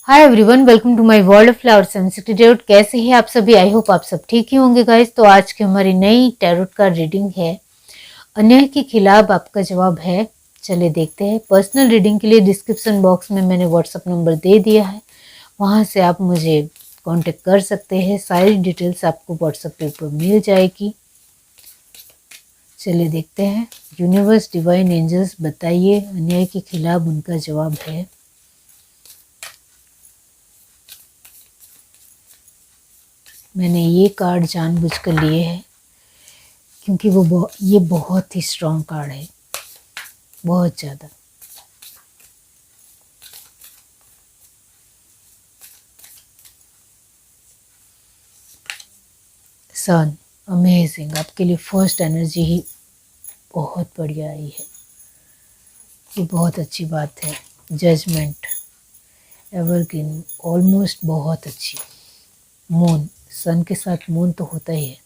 Hi everyone, welcome to my world of flowers and city tarot. कैसे हैं आप सभी? आई होप आप सब ठीक ही होंगे गाइस। तो आज की हमारी नई टैरोट का रीडिंग है, अन्याय के खिलाफ आपका जवाब है। चलिए देखते हैं। पर्सनल रीडिंग के लिए डिस्क्रिप्शन बॉक्स में मैंने व्हाट्सअप नंबर दे दिया है, वहां से आप मुझे कांटेक्ट कर सकते हैं। सारी डिटेल्स आपको व्हाट्सएप पे ऊपर मिल जाएगी। चलिए देखते हैं। यूनिवर्स, डिवाइन एंजल्स, बताइए अन्याय के खिलाफ उनका जवाब है। मैंने ये कार्ड जानबूझकर लिए हैं क्योंकि ये बहुत ही स्ट्रॉन्ग कार्ड है, बहुत ज़्यादा। सन, अमेजिंग। आपके लिए फर्स्ट एनर्जी ही बहुत बढ़िया आई है, ये बहुत अच्छी बात है। जजमेंट, एवरग्रीन, ऑलमोस्ट बहुत अच्छी। मून, सन के साथ मून तो होता ही है।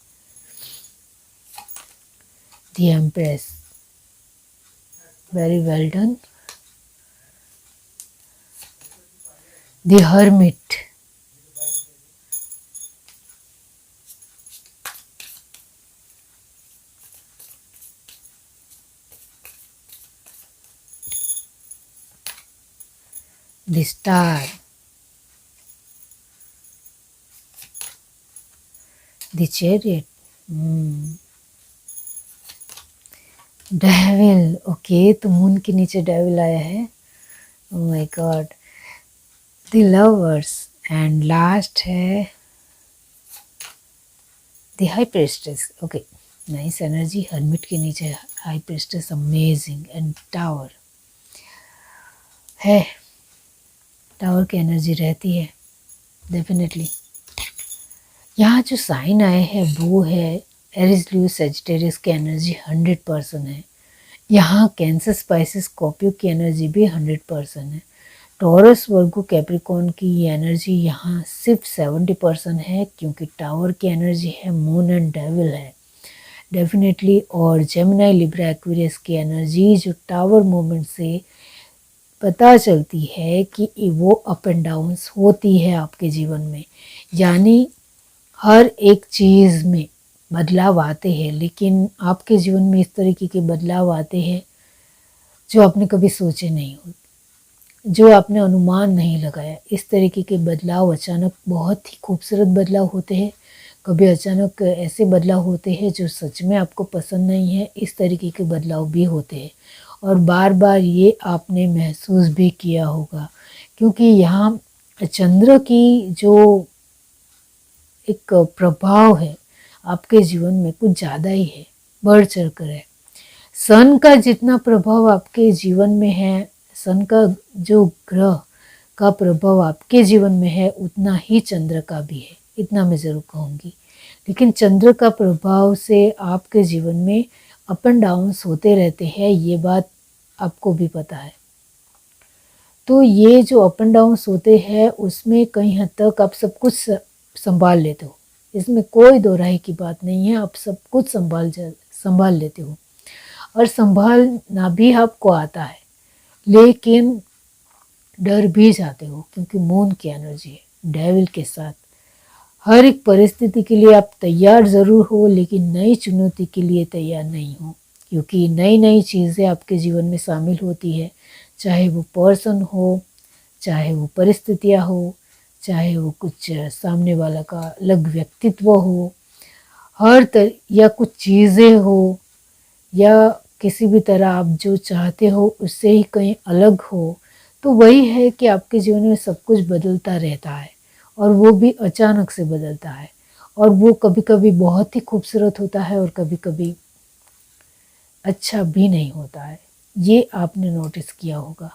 The empress, very well done. The hermit, the star, the chariot, devil. Okay, तो मून के नीचे डेविल आया है। Oh my God. The lovers and last है the high priestess. Okay, nice energy. Hermit के नीचे high priestess, amazing. And tower है, tower की एनर्जी रहती है डेफिनेटली। यहाँ जो साइन आए हैं वो है एरिस, ल्यू, सेजिटेरियस की एनर्जी 100% है। यहाँ कैंसर, स्पाइसिस, स्कॉर्पियो की एनर्जी भी 100% है। टॉरस, वर्गो, कैप्रिकॉर्न की ये एनर्जी यहाँ सिर्फ 70% है, क्योंकि टावर की एनर्जी है, मून एंड डेविल है डेफिनेटली। और जेमिनी, लिब्रा, एक्वेरियस की एनर्जी जो टावर मूवमेंट से पता चलती है कि वो अप एंड डाउन्स होती है आपके जीवन में। यानी हर एक चीज़ में बदलाव आते हैं, लेकिन आपके जीवन में इस तरीके के बदलाव आते हैं जो आपने कभी सोचे नहीं हो, जो आपने अनुमान नहीं लगाया। इस तरीके के बदलाव अचानक बहुत ही खूबसूरत बदलाव होते हैं, कभी अचानक ऐसे बदलाव होते हैं जो सच में आपको पसंद नहीं है। इस तरीके के बदलाव भी होते हैं और बार बार ये आपने महसूस भी किया होगा, क्योंकि यहाँ चंद्र की जो एक प्रभाव है आपके जीवन में कुछ ज़्यादा ही है, बढ़ चढ़ कर है। सन का जितना प्रभाव आपके जीवन में है, सन का जो ग्रह का प्रभाव आपके जीवन में है, उतना ही चंद्र का भी है, इतना मैं ज़रूर कहूँगी। लेकिन चंद्र का प्रभाव से आपके जीवन में अप एंड डाउन्स होते रहते हैं, ये बात आपको भी पता है। तो ये जो अप एंड डाउन्स होते हैं उसमें कई हद तक आप सब कुछ संभाल लेते हो, इसमें कोई दो राय की बात नहीं है। आप सब कुछ संभाल लेते हो और संभालना भी आपको आता है, लेकिन डर भी जाते हो, क्योंकि मून की एनर्जी है डेविल के साथ। हर एक परिस्थिति के लिए आप तैयार ज़रूर हो, लेकिन नई चुनौती के लिए तैयार नहीं हो, क्योंकि नई नई चीज़ें आपके जीवन में शामिल होती है। चाहे वो पर्सन हो, चाहे वो परिस्थितियाँ हो, चाहे वो कुछ सामने वाला का अलग व्यक्तित्व हो, या कुछ चीज़ें हो, या किसी भी तरह आप जो चाहते हो उससे ही कहीं अलग हो। तो वही है कि आपके जीवन में सब कुछ बदलता रहता है, और वो भी अचानक से बदलता है, और वो कभी कभी बहुत ही खूबसूरत होता है और कभी कभी अच्छा भी नहीं होता है। ये आपने नोटिस किया होगा।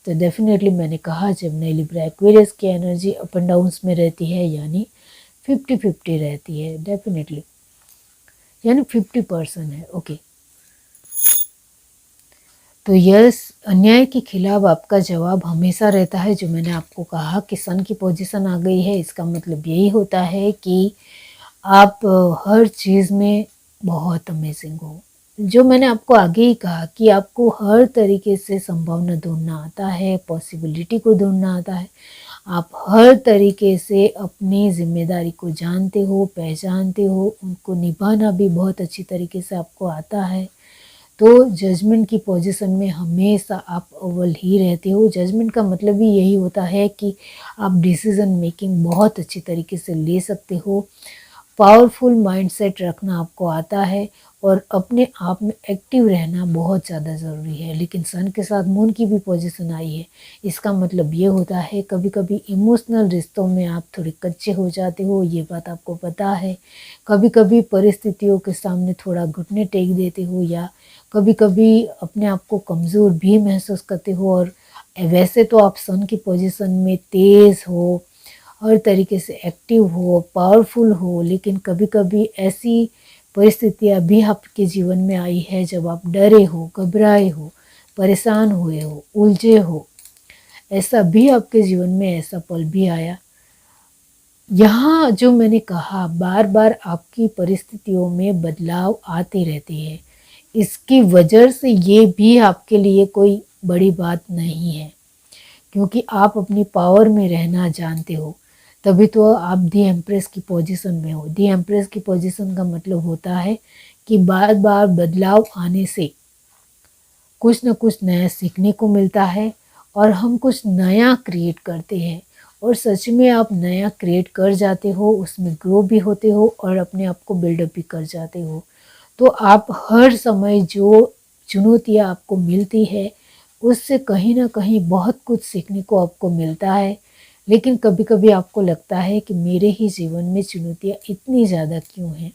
तो डेफिनेटली मैंने कहा, जब नई लिब्रा एक्वेरियस की एनर्जी अप एंड डाउन्स में रहती है, यानी 50-50 रहती है डेफिनेटली, यानी 50% है। ओके, तो यस, अन्याय के खिलाफ आपका जवाब हमेशा रहता है। जो मैंने आपको कहा कि सन की पोजीशन आ गई है, इसका मतलब यही होता है कि आप हर चीज़ में बहुत अमेजिंग हो। जो मैंने आपको आगे ही कहा कि आपको हर तरीके से संभावना ढूंढना आता है, पॉसिबिलिटी को ढूंढना आता है। आप हर तरीके से अपनी जिम्मेदारी को जानते हो, पहचानते हो, उनको निभाना भी बहुत अच्छी तरीके से आपको आता है। तो जजमेंट की पोजीशन में हमेशा आप अव्वल ही रहते हो। जजमेंट का मतलब भी यही होता है कि आप डिसीज़न मेकिंग बहुत अच्छी तरीके से ले सकते हो। पावरफुल माइंडसेट रखना आपको आता है और अपने आप में एक्टिव रहना बहुत ज़्यादा ज़रूरी है। लेकिन सन के साथ मून की भी पोजीशन आई है। इसका मतलब ये होता है कभी कभी इमोशनल रिश्तों में आप थोड़े कच्चे हो जाते हो, ये बात आपको पता है। कभी कभी परिस्थितियों के सामने थोड़ा घुटने टेक देते हो या कभी कभी अपने आप को कमज़ोर भी महसूस करते हो। और वैसे तो आप सन की पोजीशन में तेज़ हो, हर तरीके से एक्टिव हो, पावरफुल हो, लेकिन कभी कभी ऐसी परिस्थितियाँ भी आपके जीवन में आई है जब आप डरे हो, घबराए हो, परेशान हुए हो, उलझे हो। ऐसा भी आपके जीवन में ऐसा पल भी आया। यहाँ जो मैंने कहा बार बार आपकी परिस्थितियों में बदलाव आते रहते हैं, इसकी वजह से ये भी आपके लिए कोई बड़ी बात नहीं है, क्योंकि आप अपनी पावर में रहना जानते हो। तभी तो आप दी एम्प्रेस की पोजीशन में हो। दी एम्प्रेस की पोजीशन का मतलब होता है कि बार बार बदलाव आने से कुछ न कुछ नया सीखने को मिलता है और हम कुछ नया क्रिएट करते हैं। और सच में आप नया क्रिएट कर जाते हो, उसमें ग्रो भी होते हो और अपने आप को बिल्डअप भी कर जाते हो। तो आप हर समय जो चुनौतियाँ आपको मिलती है उससे कहीं ना कहीं बहुत कुछ सीखने को आपको मिलता है। लेकिन कभी कभी आपको लगता है कि मेरे ही जीवन में चुनौतियाँ इतनी ज़्यादा क्यों हैं।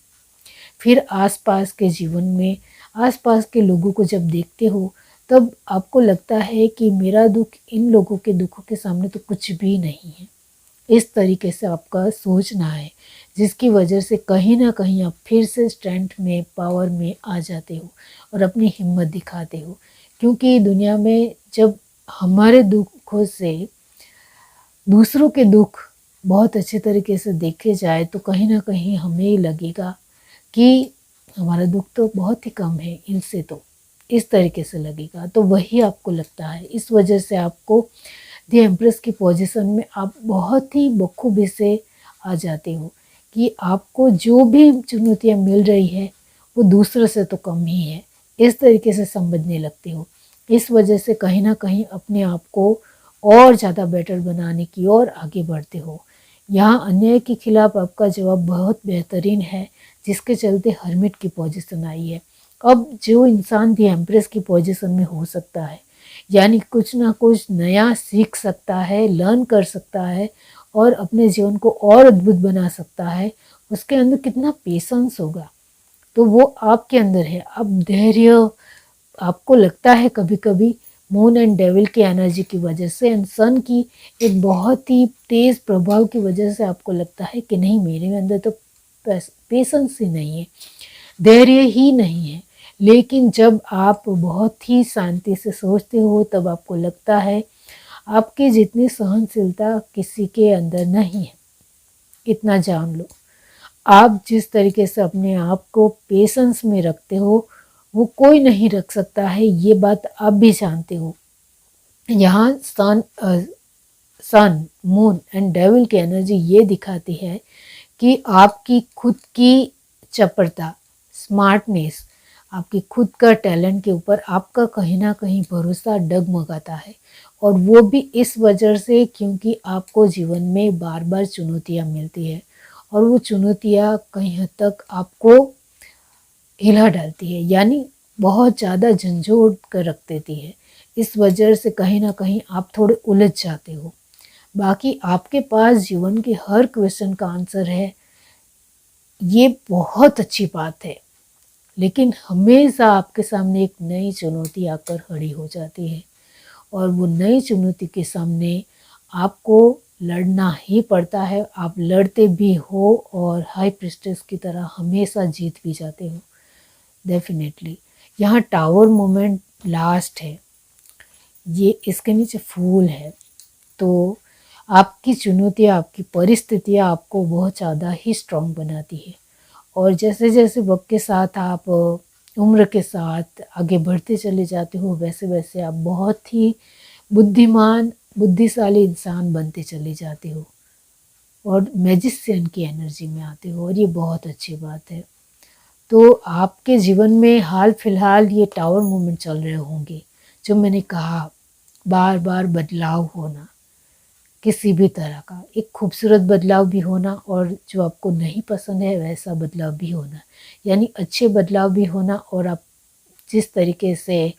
फिर आसपास के जीवन में आसपास के लोगों को जब देखते हो तब आपको लगता है कि मेरा दुख इन लोगों के दुखों के सामने तो कुछ भी नहीं है। इस तरीके से आपका सोचना है, जिसकी वजह से कहीं ना कहीं आप फिर से स्ट्रेंथ में, पावर में आ जाते हो और अपनी हिम्मत दिखाते हो। क्योंकि दुनिया में जब हमारे दुखों से दूसरों के दुख बहुत अच्छे तरीके से देखे जाए तो कहीं ना कहीं हमें ही लगेगा कि हमारा दुख तो बहुत ही कम है इनसे, तो इस तरीके से लगेगा। तो वही आपको लगता है, इस वजह से आपको द एम्प्रेस की पोजीशन में आप बहुत ही बखूबी से आ जाते हो कि आपको जो भी चुनौतियाँ मिल रही है वो दूसरों से तो कम ही है, इस तरीके से समझने लगते हो। इस वजह से कहीं ना कहीं अपने आप को और ज़्यादा बेटर बनाने की ओर आगे बढ़ते हो। यहाँ अन्याय के खिलाफ आपका जवाब बहुत बेहतरीन है, जिसके चलते हर्मिट की पोजीशन आई है। अब जो इंसान दी एम्प्रेस की पोजीशन में हो सकता है, यानी कुछ ना कुछ नया सीख सकता है, लर्न कर सकता है और अपने जीवन को और अद्भुत बना सकता है, उसके अंदर कितना पेशेंस होगा तो वो आपके अंदर है। अब धैर्य आपको लगता है कभी कभी मून एंड डेविल की एनर्जी की वजह से एंड सन की एक बहुत ही तेज़ प्रभाव की वजह से आपको लगता है कि नहीं, मेरे अंदर तो पेशेंस ही नहीं है, धैर्य ही नहीं है। लेकिन जब आप बहुत ही शांति से सोचते हो तब आपको लगता है आपकी जितनी सहनशीलता किसी के अंदर नहीं है। इतना जान लो, आप जिस तरीके से अपने आप को पेशेंस में रखते हो वो कोई नहीं रख सकता है, ये बात आप भी जानते हो। यहाँ सन मून एंड डेविल की एनर्जी ये दिखाती है कि आपकी खुद की चपलता, स्मार्टनेस, आपकी खुद का टैलेंट के ऊपर आपका कहीं ना कहीं भरोसा डगमगाता है। और वो भी इस वजह से क्योंकि आपको जीवन में बार बार चुनौतियाँ मिलती है और वो चुनौतियाँ कहीं हद तक आपको हिला डालती है, यानी बहुत ज़्यादा झंझोड़ कर रख देती है। इस वजह से कहीं ना कहीं आप थोड़े उलझ जाते हो। बाकी आपके पास जीवन के हर क्वेश्चन का आंसर है, ये बहुत अच्छी बात है। लेकिन हमेशा आपके सामने एक नई चुनौती आकर खड़ी हो जाती है और वो नई चुनौती के सामने आपको लड़ना ही पड़ता है। आप लड़ते भी हो और हाई प्रिस्टेस की तरह हमेशा जीत भी जाते हो। डेफिनेटली यहाँ टावर मोमेंट लास्ट है, ये इसके नीचे फूल है। तो आपकी चुनौतियाँ, आपकी परिस्थितियाँ आपको बहुत ज़्यादा ही स्ट्रॉन्ग बनाती है। और जैसे जैसे वक्त के साथ आप उम्र के साथ आगे बढ़ते चले जाते हो वैसे वैसे आप बहुत ही बुद्धिमान, बुद्धिशाली इंसान बनते चले जाते हो और मैजिशियन की एनर्जी में आते हो, और ये बहुत अच्छी बात है। तो आपके जीवन में हाल फिलहाल ये टावर मूवमेंट चल रहे होंगे, जो मैंने कहा बार बार बदलाव होना, किसी भी तरह का एक खूबसूरत बदलाव भी होना और जो आपको नहीं पसंद है वैसा बदलाव भी होना, यानी अच्छे बदलाव भी होना, और आप जिस तरीके से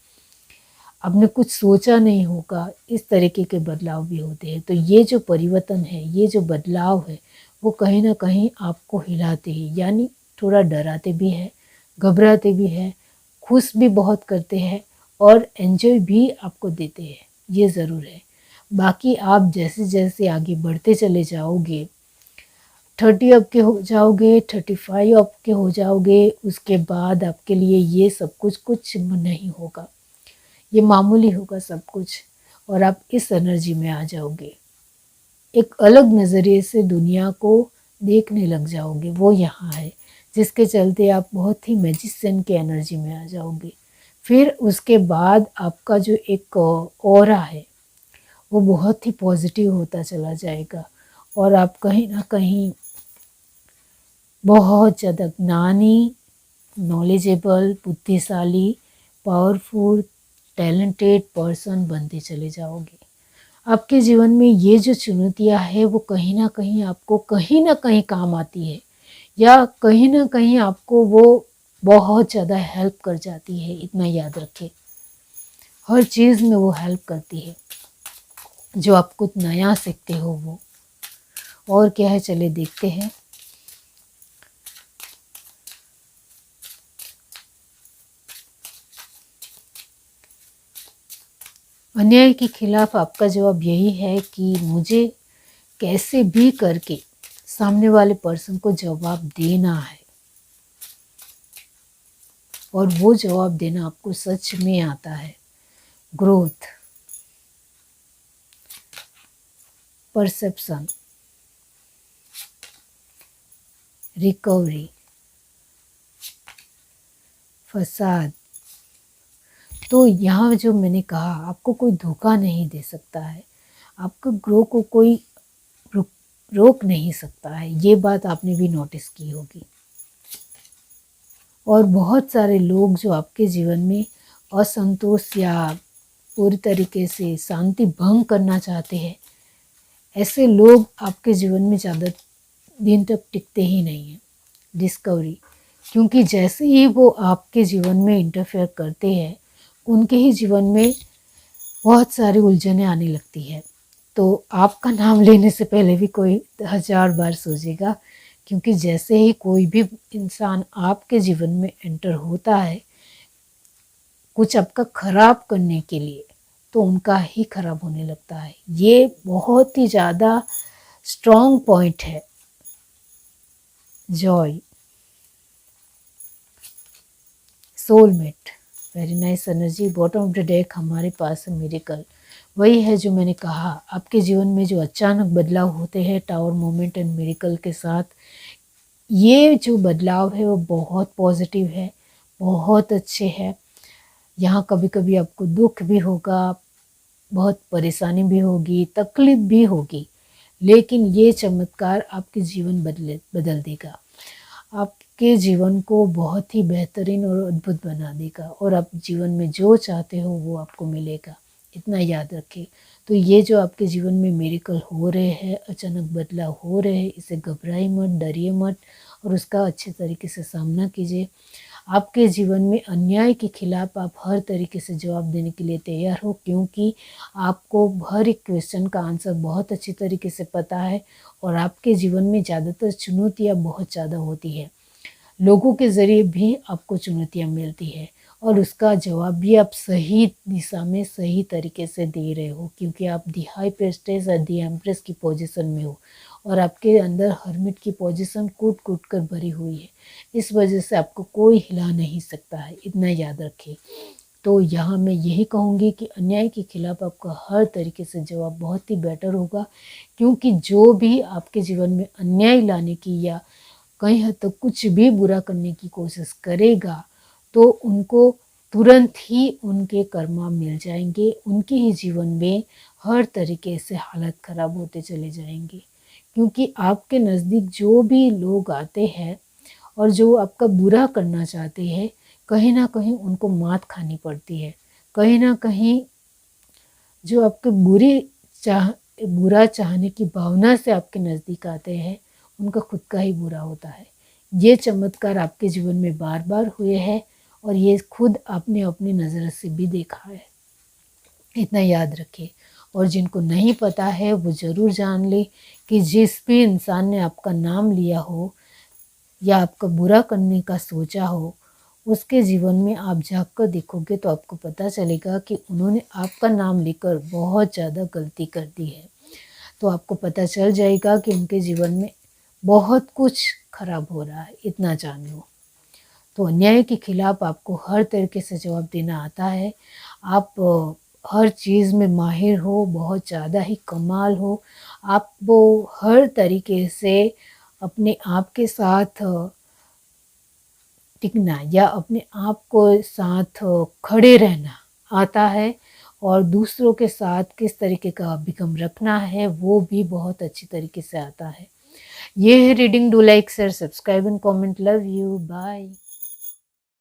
आपने कुछ सोचा नहीं होगा इस तरीके के बदलाव भी होते हैं। तो ये जो परिवर्तन है, ये जो बदलाव है, वो कहीं ना कहीं आपको हिलाते हैं, यानी थोड़ा डराते भी हैं, घबराते भी हैं, खुश भी बहुत करते हैं और एंजॉय भी आपको देते हैं, ये ज़रूर है। बाकी आप जैसे जैसे आगे बढ़ते चले जाओगे, 30 अप के हो जाओगे, 35 अप के हो जाओगे, उसके बाद आपके लिए ये सब कुछ नहीं होगा, ये मामूली होगा सब कुछ, और आप इस एनर्जी में आ जाओगे, एक अलग नज़रिए से दुनिया को देखने लग जाओगे। वो यहाँ है जिसके चलते आप बहुत ही मैजिशियन की एनर्जी में आ जाओगे। फिर उसके बाद आपका जो एक ऑरा है वो बहुत ही पॉजिटिव होता चला जाएगा, और आप कहीं ना कहीं बहुत ज़्यादा ज्ञानी, नॉलेजेबल, बुद्धिशाली, पावरफुल, टैलेंटेड पर्सन बनते चले जाओगे। आपके जीवन में ये जो चुनौतियाँ हैं वो कहीं ना कहीं आपको कहीं ना कहीं काम आती है, या कहीं ना कहीं आपको वो बहुत ज़्यादा हेल्प कर जाती है, इतना याद रखें। हर चीज़ में वो हेल्प करती है, जो आप कुछ नया सीखते हो वो। और क्या है, चले देखते हैं। अन्याय के खिलाफ आपका जवाब यही है कि मुझे कैसे भी करके सामने वाले पर्सन को जवाब देना है, और वो जवाब देना आपको सच में आता है। ग्रोथ, परसेप्शन, रिकवरी, फसाद। तो यहाँ जो मैंने कहा, आपको कोई धोखा नहीं दे सकता है, आपका ग्रो को कोई रोक नहीं सकता है, ये बात आपने भी नोटिस की होगी। और बहुत सारे लोग जो आपके जीवन में असंतोष या पूरी तरीके से शांति भंग करना चाहते हैं, ऐसे लोग आपके जीवन में ज़्यादा दिन तक टिकते ही नहीं हैं। डिस्कवरी, क्योंकि जैसे ही वो आपके जीवन में इंटरफेयर करते हैं, उनके ही जीवन में बहुत सारी उलझनें आने लगती है। तो आपका नाम लेने से पहले भी कोई 1000 बार सोचेगा, क्योंकि जैसे ही कोई भी इंसान आपके जीवन में एंटर होता है कुछ आपका खराब करने के लिए, तो उनका ही खराब होने लगता है। ये बहुत ही ज़्यादा स्ट्रॉन्ग पॉइंट है। Joy, soulmate, very nice energy. Bottom of the deck हमारे पास है मिरेकल, वही है जो मैंने कहा, आपके जीवन में जो अचानक बदलाव होते हैं टावर मोमेंट एंड मिरेकल के साथ, ये जो बदलाव है वो बहुत पॉजिटिव है, बहुत अच्छे है। यहाँ कभी कभी आपको दुख भी होगा, बहुत परेशानी भी होगी, तकलीफ भी होगी, लेकिन ये चमत्कार आपके जीवन बदल देगा, आपके जीवन को बहुत ही बेहतरीन और अद्भुत बना देगा, और आप जीवन में जो चाहते हो वो आपको मिलेगा, इतना याद रखें। तो ये जो आपके जीवन में मिरेकल हो रहे हैं, अचानक बदलाव हो रहे हैं, इसे घबराइए मत, डरिए मत, और उसका अच्छे तरीके से सामना कीजिए। आपके जीवन में अन्याय के खिलाफ आप हर तरीके से जवाब देने के लिए तैयार हो, क्योंकि आपको हर एक क्वेश्चन का आंसर बहुत अच्छी तरीके से पता है, और आपके जीवन में ज़्यादातर चुनौतियाँ बहुत ज़्यादा होती है, लोगों के ज़रिए भी आपको चुनौतियाँ मिलती है, और उसका जवाब भी आप सही दिशा में सही तरीके से दे रहे हो, क्योंकि आप दी हाई प्रेस्टेज और दी एम्प्रेस की पोजीशन में हो, और आपके अंदर हर्मिट की पोजीशन कूट कूट कर भरी हुई है। इस वजह से आपको कोई हिला नहीं सकता है, इतना याद रखें। तो यहाँ मैं यही कहूँगी कि अन्याय के खिलाफ आपका हर तरीके से जवाब बहुत ही बेटर होगा, क्योंकि जो भी आपके जीवन में अन्याय लाने की या कहीं हद तक कुछ भी बुरा करने की कोशिश करेगा, तो उनको तुरंत ही उनके कर्मा मिल जाएंगे, उनके ही जीवन में हर तरीके से हालत ख़राब होते चले जाएंगे, क्योंकि आपके नज़दीक जो भी लोग आते हैं और जो आपका बुरा करना चाहते हैं, कहीं ना कहीं उनको मात खानी पड़ती है। कहीं ना कहीं जो आपके बुरा चाहने की भावना से आपके नज़दीक आते हैं, उनका खुद का ही बुरा होता है। ये चमत्कार आपके जीवन में बार बार हुए हैं और ये खुद आपने अपनी नज़र से भी देखा है। इतना याद रखिए। और जिनको नहीं पता है वो ज़रूर जान ले कि जिस भी इंसान ने आपका नाम लिया हो या आपका बुरा करने का सोचा हो, उसके जीवन में आप झाँक कर देखोगे तो आपको पता चलेगा कि उन्होंने आपका नाम लेकर बहुत ज़्यादा गलती कर दी है। तो आपको पता चल जाएगा कि उनके जीवन में बहुत कुछ खराब हो रहा है, इतना जान लो। तो अन्याय के खिलाफ आपको हर तरीके से जवाब देना आता है। आप हर चीज़ में माहिर हो, बहुत ज़्यादा ही कमाल हो। आप वो हर तरीके से अपने आप के साथ टिकना या अपने आप को साथ खड़े रहना आता है, और दूसरों के साथ किस तरीके का अभिगम रखना है वो भी बहुत अच्छी तरीके से आता है। ये है reading. Do like, share, subscribe and comment. Love you, bye.